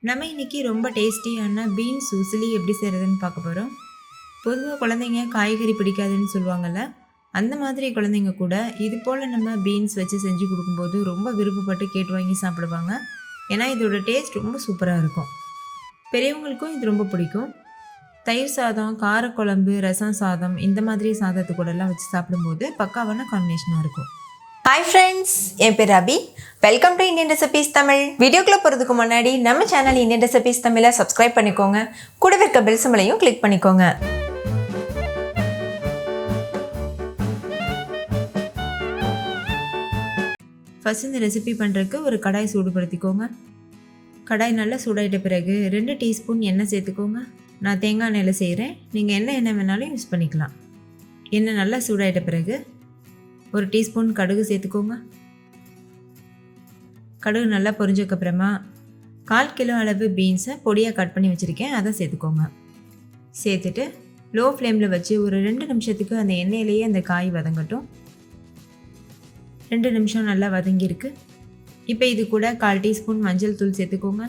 நம்ம இன்றைக்கி ரொம்ப டேஸ்டியான பீன்ஸ் உசிலி எப்படி செய்கிறதுன்னு பார்க்க போகிறோம். பொதுவாக குழந்தைங்க காய்கறி பிடிக்காதுன்னு சொல்லுவாங்கள்ல, அந்த மாதிரி குழந்தைங்க கூட இது போல் நம்ம பீன்ஸ் வச்சு செஞ்சு கொடுக்கும்போது ரொம்ப விருப்பப்பட்டு கேட்டு வாங்கி சாப்பிடுவாங்க. ஏன்னா இதோட டேஸ்ட் ரொம்ப சூப்பராக இருக்கும். பெரியவங்களுக்கும் இது ரொம்ப பிடிக்கும். தயிர் சாதம், காரக்குழம்பு, ரசம் சாதம் இந்த மாதிரி சாதத்து கூடலாம் வச்சு சாப்பிடும்போது பக்காவான காம்பினேஷனாக இருக்கும். ஹாய் ஃப்ரெண்ட்ஸ், என் பேர் Abhi. Welcome to Indian recipes Tamil. வீடியோக்குள்ளே போகிறதுக்கு முன்னாடி நம்ம சேனல் இந்தியன் ரெசிபீஸ் தமிழை சப்ஸ்கிரைப் பண்ணிக்கோங்க. கூடவே இருக்க பெல் சிம்பலையும் கிளிக் பண்ணிக்கோங்க. ஃபஸ்ட் இந்த ரெசிபி பண்ணுறதுக்கு ஒரு கடாய் சூடுபடுத்திக்கோங்க. கடாய் நல்லா சூடாயிட்ட பிறகு 2 டீஸ்பூன் எண்ணெய் சேர்த்துக்கோங்க. நான் தேங்காய் எண்ணெயில் செய்கிறேன், நீங்கள் எண்ணெய் வேணாலும் யூஸ் பண்ணிக்கலாம். எண்ணெய் நல்லா சூடாயிட்ட பிறகு 1 டீஸ்பூன் கடுகு சேர்த்துக்கோங்க. கடுகு நல்லா பொரிஞ்சதுக்கப்புறமா 1/4 கிலோ அளவு பீன்ஸை பொடியாக கட் பண்ணி வச்சுருக்கேன், அதை சேர்த்துக்கோங்க. சேர்த்துட்டு லோ ஃப்ளேமில் வச்சு ஒரு 2 நிமிஷத்துக்கு அந்த எண்ணெயிலேயே அந்த காய் வதங்கட்டும். 2 நிமிஷம் நல்லா வதங்கியிருக்கு. இப்போ இது கூட 1/4 டீஸ்பூன் மஞ்சள் தூள் சேர்த்துக்கோங்க.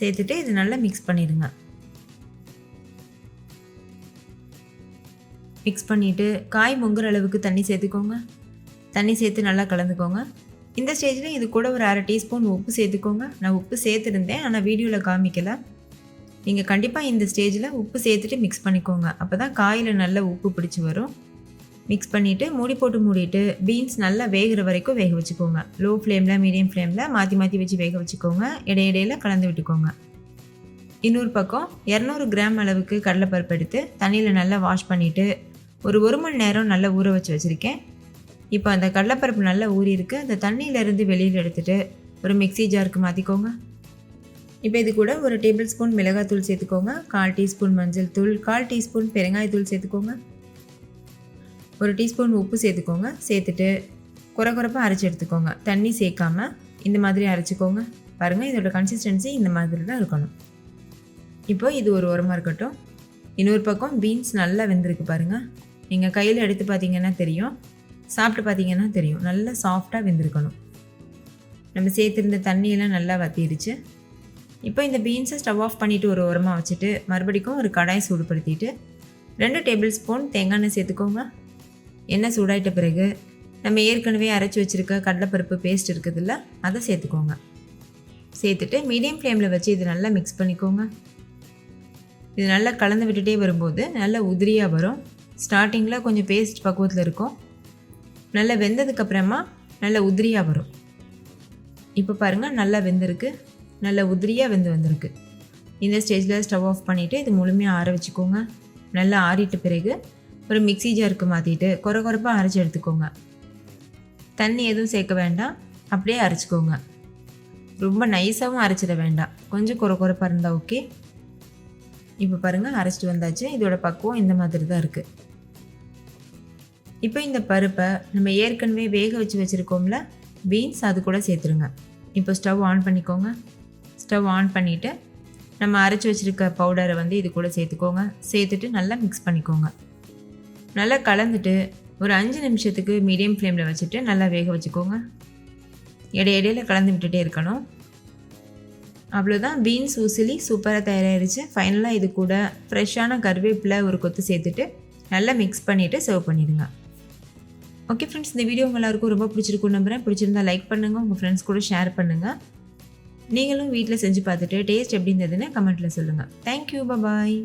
சேர்த்துட்டு இது நல்லா மிக்ஸ் பண்ணிடுங்க. மிக்ஸ் பண்ணிவிட்டு காய் முங்குற அளவுக்கு தண்ணி சேர்த்துக்கோங்க. தண்ணி சேர்த்து நல்லா கலந்துக்கோங்க. இந்த ஸ்டேஜில் இது கூட ஒரு 1/2 டீஸ்பூன் உப்பு சேர்த்துக்கோங்க. நான் உப்பு சேர்த்துருந்தேன், ஆனால் வீடியோவில் காமிக்கலை. நீங்கள் கண்டிப்பாக இந்த ஸ்டேஜில் உப்பு சேர்த்துட்டு மிக்ஸ் பண்ணிக்கோங்க. அப்போ தான் காயில் நல்ல உப்பு பிடிச்சி வரும். மிக்ஸ் பண்ணிவிட்டு மூடிட்டு பீன்ஸ் நல்லா வேகிற வரைக்கும் வேக வச்சுக்கோங்க. லோ ஃப்ளேமில் மீடியம் ஃப்ளேமில் மாற்றி வச்சு வேக வச்சுக்கோங்க. இடையிடையில் கலந்து விட்டுக்கோங்க. இன்னொரு பக்கம் 200 கிராம் அளவுக்கு கடலைப்பருப்பு எடுத்து தண்ணியில் நல்லா வாஷ் பண்ணிவிட்டு ஒரு 1 மணி நேரம் நல்லா ஊற வச்சு வச்சுருக்கேன். இப்போ அந்த கடலைப்பருப்பு நல்லா ஊறி இருக்குது. அந்த தண்ணியிலேருந்து வெளியில் எடுத்துகிட்டு ஒரு மிக்ஸி ஜாருக்கு மாற்றிக்கோங்க. இப்போ இது கூட ஒரு டேபிள் ஸ்பூன் மிளகாத்தூள் சேர்த்துக்கோங்க. 1/4 டீஸ்பூன் மஞ்சள் தூள், 1/4 டீஸ்பூன் பெருங்காயத்தூள் சேர்த்துக்கோங்க. 1 டீஸ்பூன் உப்பு சேர்த்துக்கோங்க. சேர்த்துட்டு குறைப்பாக அரைச்சி எடுத்துக்கோங்க. தண்ணி சேர்க்காமல் இந்த மாதிரி அரைச்சிக்கோங்க. பாருங்கள், இதோட கன்சிஸ்டன்சி இந்த மாதிரி தான் இருக்கணும். இப்போ இது ஒரு ஓரமாக இருக்கட்டும். இன்னொரு பக்கம் பீன்ஸ் நல்லா வெந்திருக்கு பாருங்கள். நீங்கள் கையில் எடுத்து பார்த்தீங்கன்னா தெரியும், சாப்பிட்டு பார்த்தீங்கன்னா தெரியும், நல்லா சாஃப்டாக வெந்திருக்கணும். நம்ம சேர்த்துருந்த தண்ணியெல்லாம் நல்லா வற்றிடுச்சு. இப்போ இந்த பீன்ஸை ஸ்டவ் ஆஃப் பண்ணிவிட்டு ஒரு ஓரமாக வச்சுட்டு மறுபடிக்கும் ஒரு கடாய் சூடுபடுத்திட்டு 2 டேபிள் ஸ்பூன் தேங்காய் எண்ணெய் சேர்த்துக்கோங்க. எண்ணெய் சூடாயிட்ட பிறகு நம்ம ஏற்கனவே அரைச்சி வச்சுருக்க கடலைப்பருப்பு பேஸ்ட் இருக்குதுல்ல, அதை சேர்த்துக்கோங்க. சேர்த்துட்டு மீடியம் ஃப்ளேமில் வச்சு இது நல்லா மிக்ஸ் பண்ணிக்கோங்க. இது நல்லா கலந்து விட்டுட்டே வரும்போது நல்லா உதிரியாக வரும். ஸ்டார்டிங்கில் கொஞ்சம் பேஸ்ட் பக்குவத்தில் இருக்கும். நல்லா வெந்ததுக்கப்புறமா நல்லா உதிரியாக வரும். இப்போ பாருங்கள், நல்லா வெந்திருக்கு, நல்லா உதிரியாக வந்திருக்கு. இந்த ஸ்டேஜில் ஸ்டவ் ஆஃப் பண்ணிவிட்டு இது முழுமையாக ஆற வச்சுக்கோங்க. நல்லா ஆறிட்ட பிறகு ஒரு மிக்ஸி ஜாருக்கு மாற்றிட்டு குறைப்பாக அரைச்சி எடுத்துக்கோங்க. தண்ணி எதுவும் சேர்க்க வேண்டாம், அப்படியே அரைச்சிக்கோங்க. ரொம்ப நைஸாகவும் அரைச்சிட வேண்டாம், கொஞ்சம் குறைப்பாக இருந்தால் ஓகே. இப்போ பாருங்கள், அரைச்சிட்டு வந்தாச்சு. இதோட பக்குவம் இந்த மாதிரி தான் இருக்குது. இப்போ இந்த பருப்பை நம்ம ஏற்கனவே வேக வச்சு வச்சுருக்கோம்ல பீன்ஸ், அது கூட சேர்த்துருங்க. இப்போ ஸ்டவ் ஆன் பண்ணிக்கோங்க. ஸ்டவ் ஆன் பண்ணிவிட்டு நம்ம அரைச்சி வச்சுருக்க பவுடரை இது கூட சேர்த்துக்கோங்க. சேர்த்துட்டு நல்லா மிக்ஸ் பண்ணிக்கோங்க. நல்லா கலந்துட்டு ஒரு 5 நிமிஷத்துக்கு மீடியம் ஃப்ளேமில் வச்சுட்டு நல்லா வேக வச்சுக்கோங்க. இடையில கலந்து விட்டுட்டே இருக்கணும். அவ்வளோதான், பீன்ஸ் உசிலி சூப்பராக தயாராகிடுச்சு. ஃபைனலாக இது கூட ஃப்ரெஷ்ஷான கருவேப்பிலை ஒரு கொத்து சேர்த்துட்டு நல்லா மிக்ஸ் பண்ணிவிட்டு சர்வ் பண்ணிடுங்க. ஓகே ஃப்ரெண்ட்ஸ், இந்த வீடியோ உங்கள் எல்லாருக்கும் ரொம்ப பிடிச்சிருக்குன்னு நம்புகிறேன். பிடிச்சிருந்தா லைக் பண்ணுங்கள், உங்கள் ஃப்ரெண்ட்ஸ் கூட ஷேர் பண்ணுங்கள். நீங்களும் வீட்டில் செஞ்சு பார்த்துட்டு டேஸ்ட் எப்படி இருந்ததுன்னு கமெண்ட்டில் சொல்லுங்கள். தேங்க்யூ, பாய்.